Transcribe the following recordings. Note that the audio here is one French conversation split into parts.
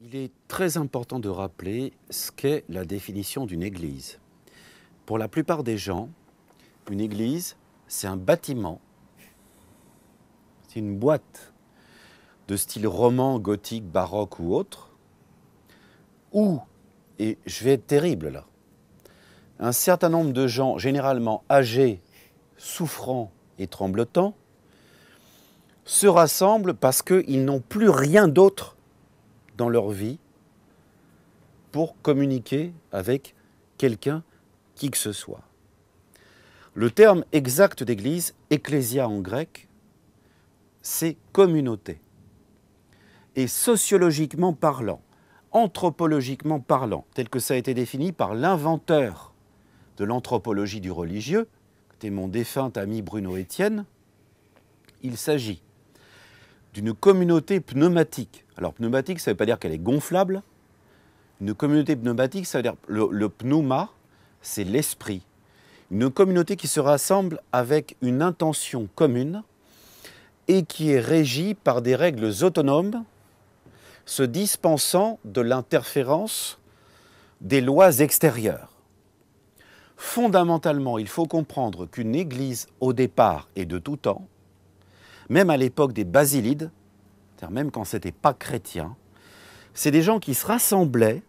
Il est très important de rappeler ce qu'est la définition d'une église. Pour la plupart des gens, une église, c'est un bâtiment, c'est une boîte de style roman, gothique, baroque ou autre, où, et je vais être terrible là, un certain nombre de gens, généralement âgés, souffrants et tremblotants, se rassemblent parce qu'ils n'ont plus rien d'autre dans leur vie pour communiquer avec quelqu'un, qui que ce soit. Le terme exact d'église, ecclésia en grec, c'est communauté. Et sociologiquement parlant, anthropologiquement parlant, tel que ça a été défini par l'inventeur de l'anthropologie du religieux, c'était mon défunt ami Bruno Etienne, il s'agit d'une communauté pneumatique. Alors pneumatique, ça ne veut pas dire qu'elle est gonflable. Une communauté pneumatique, ça veut dire le pneuma, c'est l'esprit. Une communauté qui se rassemble avec une intention commune et qui est régie par des règles autonomes, se dispensant de l'interférence des lois extérieures. Fondamentalement, il faut comprendre qu'une église, au départ et de tout temps, même à l'époque des basilides, c'est-à-dire même quand ce n'était pas chrétien, c'est des gens qui se rassemblaient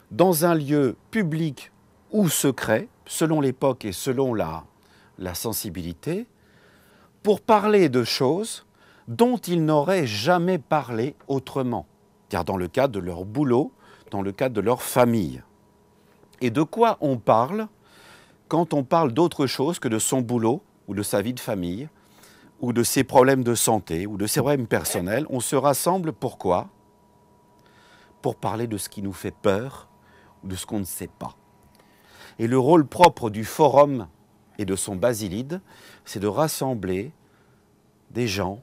dans un lieu public ou secret, selon l'époque et selon la sensibilité, pour parler de choses dont ils n'auraient jamais parlé autrement, car dans le cadre de leur boulot, dans le cadre de leur famille. Et de quoi on parle quand on parle d'autre chose que de son boulot ou de sa vie de famille, ou de ses problèmes de santé, ou de ses problèmes personnels? On se rassemble pourquoi? Pour parler de ce qui nous fait peur, ou de ce qu'on ne sait pas. Et le rôle propre du forum et de son basilide, c'est de rassembler des gens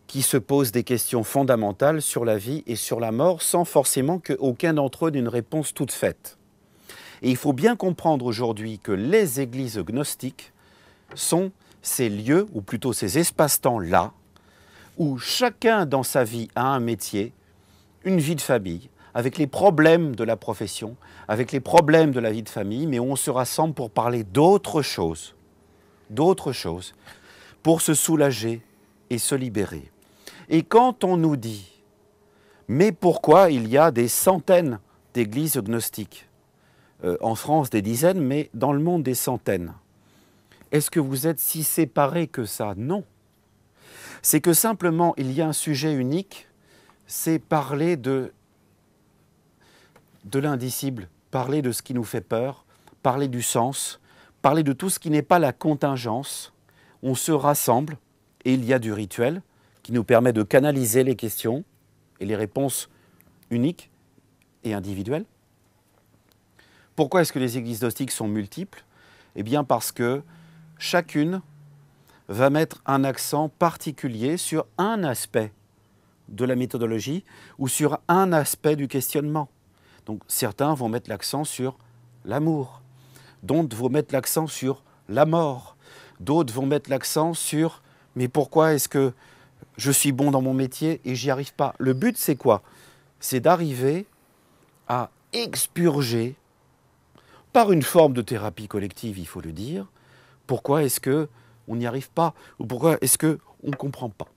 qui se posent des questions fondamentales sur la vie et sur la mort, sans forcément qu'aucun d'entre eux n'ait une réponse toute faite. Et il faut bien comprendre aujourd'hui que les églises gnostiques sont ces lieux, ou plutôt ces espaces-temps-là, où chacun dans sa vie a un métier, une vie de famille, avec les problèmes de la profession, avec les problèmes de la vie de famille, mais où on se rassemble pour parler d'autre chose, pour se soulager et se libérer. Et quand on nous dit, mais pourquoi il y a des centaines d'églises gnostiques, en France des dizaines, mais dans le monde des centaines, est-ce que vous êtes si séparés que ça? Non. C'est que simplement, il y a un sujet unique, c'est parler de l'indicible, parler de ce qui nous fait peur, parler du sens, parler de tout ce qui n'est pas la contingence. On se rassemble et il y a du rituel qui nous permet de canaliser les questions et les réponses uniques et individuelles. Pourquoi est-ce que les églises gnostiques sont multiples? Eh bien parce que chacune va mettre un accent particulier sur un aspect de la méthodologie ou sur un aspect du questionnement. Donc certains vont mettre l'accent sur l'amour, d'autres vont mettre l'accent sur la mort, d'autres vont mettre l'accent sur « mais pourquoi est-ce que je suis bon dans mon métier et j'y arrive pas ?» Le but c'est quoi? C'est d'arriver à expurger, par une forme de thérapie collective, il faut le dire, pourquoi est-ce qu'on n'y arrive pas ou pourquoi est-ce qu'on ne comprend pas.